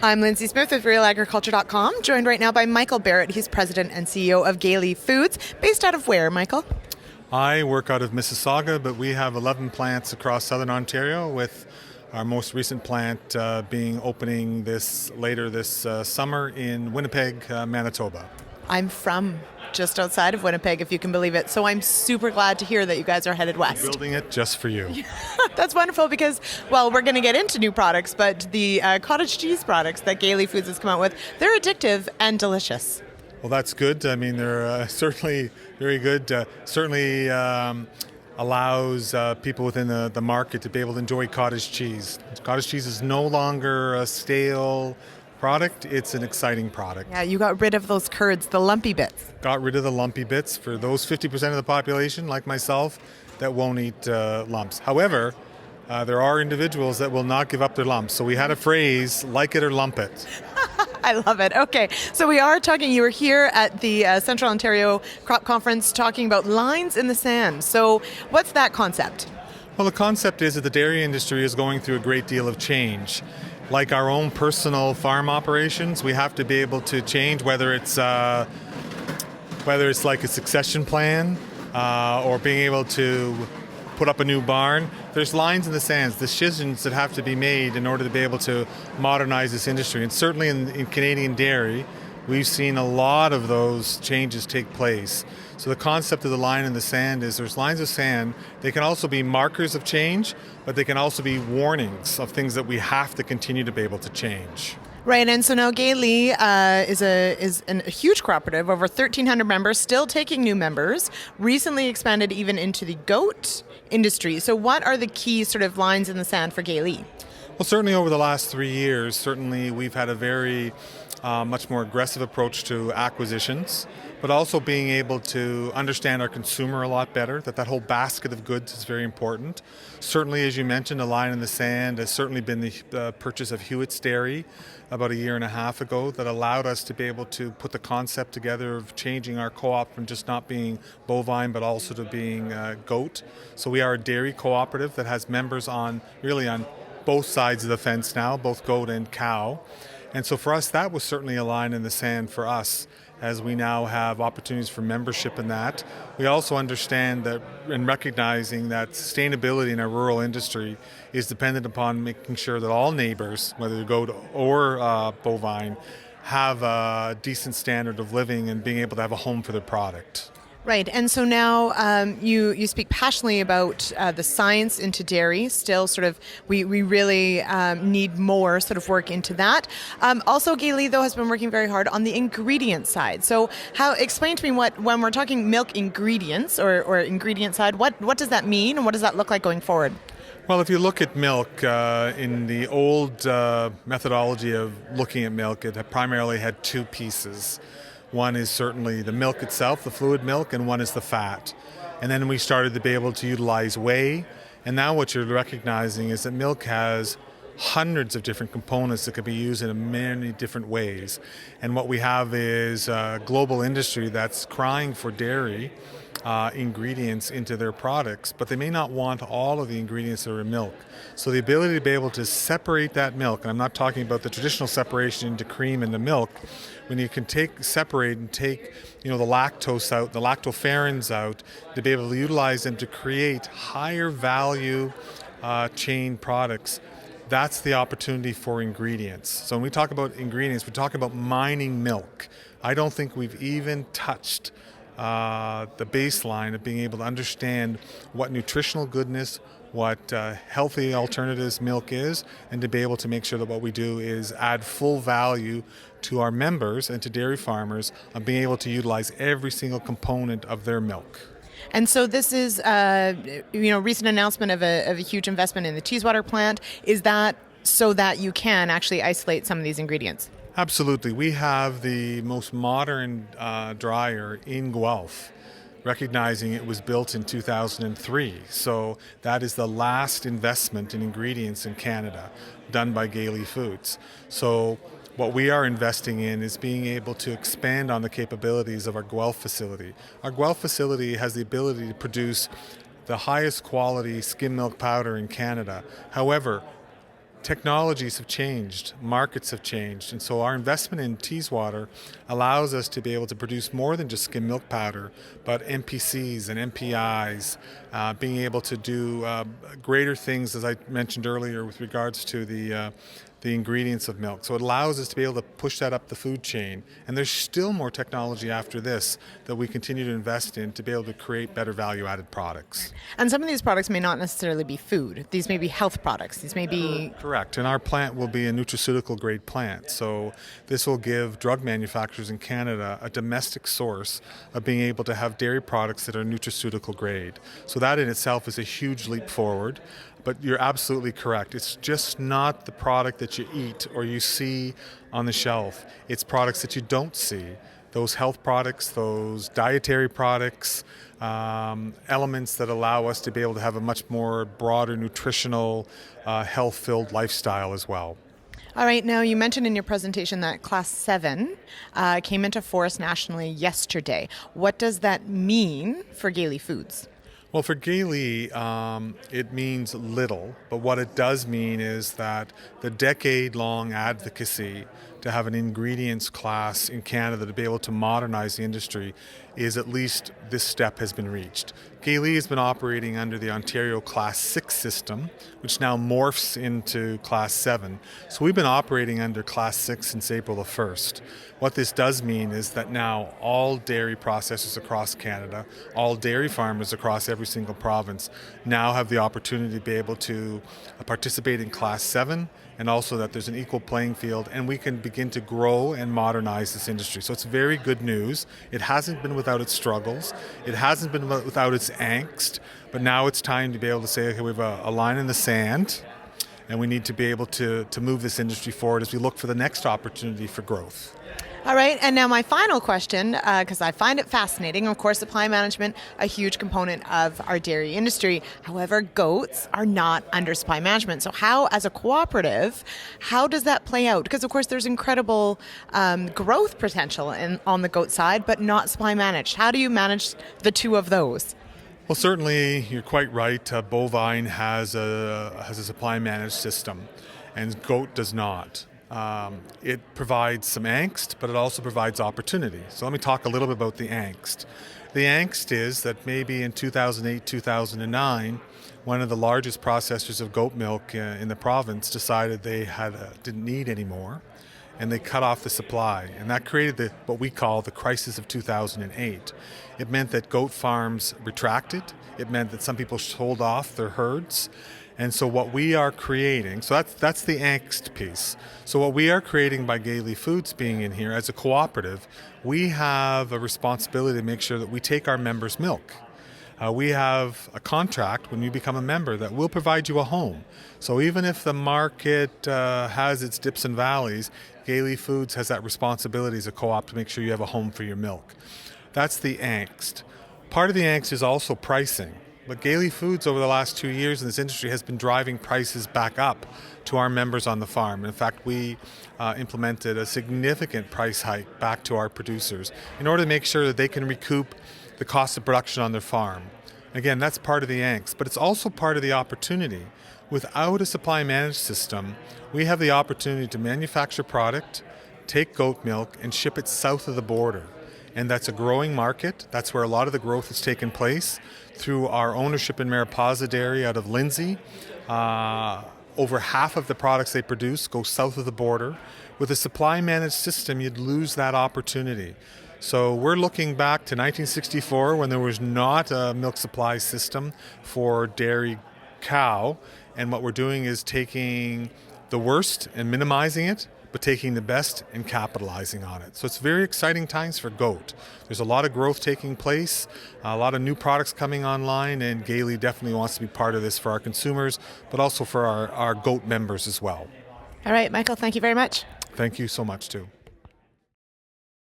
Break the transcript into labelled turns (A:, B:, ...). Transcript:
A: I'm Lindsay Smith with RealAgriculture.com, joined right now by Michael Barrett. He's president and CEO of Gailey Foods, based out of where, Michael?
B: I work out of Mississauga, but we have 11 plants across southern Ontario, with our most recent plant being opening later this summer in Winnipeg, Manitoba.
A: I'm from just outside of Winnipeg, if you can believe it. So I'm super glad to hear that you guys are headed west.
B: Building it just for you.
A: That's wonderful because, well, we're going to get into new products, but the cottage cheese products that Gailey Foods has come out with, they're addictive and delicious.
B: Well, that's good. I mean, they're certainly very good. Certainly allows people within the market to be able to enjoy cottage cheese. Cottage cheese is no longer a stale product, it's an exciting product.
A: Yeah, you got rid of those curds, the lumpy bits.
B: Got rid of the lumpy bits for those 50% of the population, like myself, that won't eat lumps. However, there are individuals that will not give up their lumps. So we had a phrase, like it or lump it.
A: I love it. Okay, so we are talking, you were here at the Central Ontario Crop Conference talking about lines in the sand. So what's that concept?
B: Well, the concept is that the dairy industry is going through a great deal of change. Like our own personal farm operations, we have to be able to change, whether it's like a succession plan or being able to put up a new barn. There's lines in the sands, decisions that have to be made in order to be able to modernize this industry. And certainly in Canadian dairy, we've seen a lot of those changes take place. So the concept of the line in the sand is there's lines of sand. They can also be markers of change, but they can also be warnings of things that we have to continue to be able to change.
A: Right, and so now Gailey is a huge cooperative, over 1,300 members, still taking new members, recently expanded even into the goat industry. So what are the key sort of lines in the sand for Gailey?
B: Well, certainly over the last 3 years, certainly we've had a very much more aggressive approach to acquisitions, but also being able to understand our consumer a lot better, that whole basket of goods is very important. Certainly, as you mentioned, a line in the sand has certainly been the purchase of Hewitt's Dairy about a year and a half ago that allowed us to be able to put the concept together of changing our co-op from just not being bovine but also to being goat. So we are a dairy cooperative that has members on both sides of the fence now, both goat and cow. And so for us, that was certainly a line in the sand for us, as we now have opportunities for membership in that. We also understand that and recognizing that sustainability in our rural industry is dependent upon making sure that all neighbors, whether goat or bovine, have a decent standard of living and being able to have a home for their product.
A: Right, and so now you speak passionately about the science into dairy. Still, sort of, we really need more sort of work into that. Also, Gailey, though, has been working very hard on the ingredient side. So, explain to me when we're talking milk ingredients or ingredient side, what does that mean, and what does that look like going forward?
B: Well, if you look at milk, in the old methodology of looking at milk, it primarily had two pieces. One is certainly the milk itself, the fluid milk, and one is the fat. And then we started to be able to utilize whey. And now what you're recognizing is that milk has hundreds of different components that could be used in many different ways. And what we have is a global industry that's crying for dairy ingredients into their products, but they may not want all of the ingredients that are in milk. So the ability to be able to separate that milk, and I'm not talking about the traditional separation into cream and the milk, when you can separate and take the lactose out, the lactoferrins out, to be able to utilize them to create higher value chain products, that's the opportunity for ingredients. So when we talk about ingredients, we're talking about mining milk. I don't think we've even touched the baseline of being able to understand what nutritional goodness, what healthy alternatives milk is, and to be able to make sure that what we do is add full value to our members and to dairy farmers on being able to utilize every single component of their milk.
A: And so this is, recent announcement of a huge investment in the Teeswater plant. Is that so that you can actually isolate some of these ingredients?
B: Absolutely. We have the most modern dryer in Guelph, recognizing it was built in 2003. So that is the last investment in ingredients in Canada done by Gailey Foods. So what we are investing in is being able to expand on the capabilities of our Guelph facility. Our Guelph facility has the ability to produce the highest quality skim milk powder in Canada. However, technologies have changed, markets have changed, and so our investment in Teeswater allows us to be able to produce more than just skim milk powder, but MPCs and MPIs, being able to do greater things, as I mentioned earlier, with regards to the ingredients of milk. So it allows us to be able to push that up the food chain. And there's still more technology after this that we continue to invest in to be able to create better value-added products.
A: And some of these products may not necessarily be food. These may be health products. These may be...
B: Correct. And our plant will be a nutraceutical grade plant. So this will give drug manufacturers in Canada a domestic source of being able to have dairy products that are nutraceutical grade. So that in itself is a huge leap forward. But you're absolutely correct. It's just not the product that you eat or you see on the shelf. It's products that you don't see. Those health products, those dietary products, elements that allow us to be able to have a much more broader nutritional, health-filled lifestyle as well.
A: All right, now you mentioned in your presentation that Class 7 came into force nationally yesterday. What does that mean for Gailey Foods?
B: Well, for Gailey, it means little, but what it does mean is that the decade-long advocacy to have an ingredients class in Canada to be able to modernize the industry is at least this step has been reached. Gailey has been operating under the Ontario Class 6 system, which now morphs into Class 7. So we've been operating under Class 6 since April the 1st. What this does mean is that now all dairy processors across Canada, all dairy farmers across every single province now have the opportunity to be able to participate in Class 7, and also that there's an equal playing field and we can begin to grow and modernize this industry. So it's very good news. It hasn't been without its struggles. It hasn't been without its angst, but now it's time to be able to say, okay, we have a line in the sand and we need to be able to move this industry forward as we look for the next opportunity for growth.
A: All right, and now my final question, because I find it fascinating, of course, supply management, a huge component of our dairy industry. However, goats are not under supply management. So how, as a cooperative, how does that play out? Because, of course, there's incredible growth potential on the goat side, but not supply managed. How do you manage the two of those?
B: Well, certainly, you're quite right. Bovine has a supply managed system, and goat does not. It provides some angst, but it also provides opportunity. So let me talk a little bit about the angst. The angst is that maybe in 2008, 2009, one of the largest processors of goat milk in the province decided they didn't need any more, and they cut off the supply. And that created what we call the crisis of 2008. It meant that goat farms retracted. It meant that some people sold off their herds. And so what we are creating, so that's the angst piece. So what we are creating by Gailey Foods being in here as a cooperative, we have a responsibility to make sure that we take our members' milk. We have a contract when you become a member that will provide you a home. So even if the market has its dips and valleys, Gailey Foods has that responsibility as a co-op to make sure you have a home for your milk. That's the angst. Part of the angst is also pricing. But Gailey Foods over the last 2 years in this industry has been driving prices back up to our members on the farm. In fact, we implemented a significant price hike back to our producers in order to make sure that they can recoup the cost of production on their farm. Again, that's part of the angst, but it's also part of the opportunity. Without a supply managed system, we have the opportunity to manufacture product, take goat milk, and ship it south of the border. And that's a growing market. That's where a lot of the growth has taken place through our ownership in Mariposa Dairy out of Lindsay. Over half of the products they produce go south of the border. With a supply managed system, you'd lose that opportunity. So we're looking back to 1964 when there was not a milk supply system for dairy cow. And what we're doing is taking the worst and minimizing it, but taking the best and capitalizing on it. So it's very exciting times for goat. There's a lot of growth taking place, a lot of new products coming online, and Gailey definitely wants to be part of this for our consumers, but also for our goat members as well.
A: All right, Michael, thank you very much.
B: Thank you so much, too.